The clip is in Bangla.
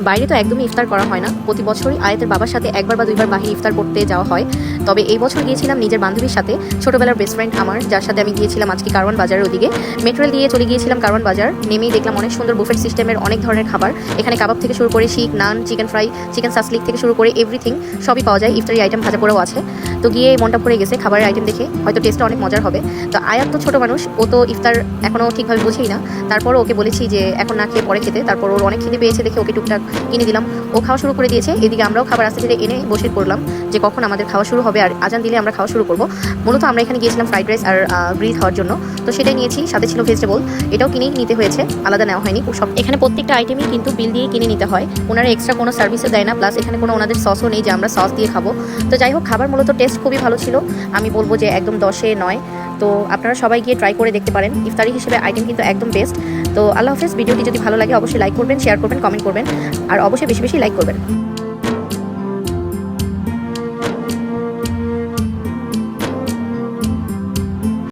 বাইরে তো একদমই ইফতার করা হয় না, প্রতি বছরই আয়াতের বাবার সাথে একবার বা দুইবার বাহিরে ইফতার করতে যাওয়া হয়। তবে এই বছর গিয়েছিলাম নিজের বান্ধবীর সাথে, ছোটোবেলার বেস্ট ফ্রেন্ড আমার, যার সাথে আমি গিয়েছিলাম আজকে কারওয়ান বাজারের ওদিকে। মেট্রো রেল দিয়ে চলে গিয়েছিলাম কারওয়ান বাজার। নেমেই দেখলাম অনেক সুন্দর বুফেট সিস্টেমের অনেক ধরনের খাবার। এখানে কাবাব থেকে শুরু করে শিক, নান, চিকেন ফ্রাই, চিকেন সাসলিক থেকে শুরু করে এভরিথিং সবই পাওয়া যায়। ইফতারি আইটেম ভাজা পোড়াও আছে। তো গিয়ে মনটা পড়ে গেছে খাবারের আইটেম দেখে, হয়তো টেস্টটা অনেক মজার হবে। তো আয়াত তো ছোটো মানুষ, ও তো ইফতার এখনও ঠিকভাবে বুঝেই না। তারপরও ওকে বলেছি যে এখন না খেয়ে পরে খেতে। তারপর ওর অনেক খেতে পেয়েছে দেখে ওকে টুকটাক কিনে দিলাম। ও খাওয়া শুরু করে দিয়েছে। এদিকে আমরাও খাবার আস্তে ধীরে এনে বসে পড়লাম যে কখন আমাদের খাওয়া শুরু হবে, আর আজান দিলে আমরা খাওয়া শুরু করবো। মূলত আমরা এখানে গিয়েছিলাম ফ্রাইড রাইস আর গ্রিল খাওয়ার জন্য, তো সেটাই নিয়েছি। সাথে ছিল ভেজিটেবল, এটাও কিনেই নিতে হয়েছে, আলাদা নেওয়া হয়নি। সব এখানে প্রত্যেকটা আইটেমই কিন্তু বিল দিয়ে কিনে নিতে হয়, ওনারা এক্সট্রা কোনো সার্ভিসও দেয় না। প্লাস এখানে কোনো ওনাদের সসও নেই যে আমরা সস দিয়ে খাবো। তো যাই হোক, খাবার মূলত টেস্ট খুবই ভালো ছিল, আমি বলবো যে একদম 10-এ 9। তো আপনারা সবাই গিয়ে ট্রাই করে দেখতে পারেন, ইফতারি হিসেবে আইটেম কিন্তু একদম বেস্ট। তো আল্লাহ হাফেজ। ভিডিওটি যদি ভালো লাগে অবশ্যই লাইক করবেন, শেয়ার করবেন, কমেন্ট করবেন, আর অবশ্যই বেশি বেশি লাইক করবেন।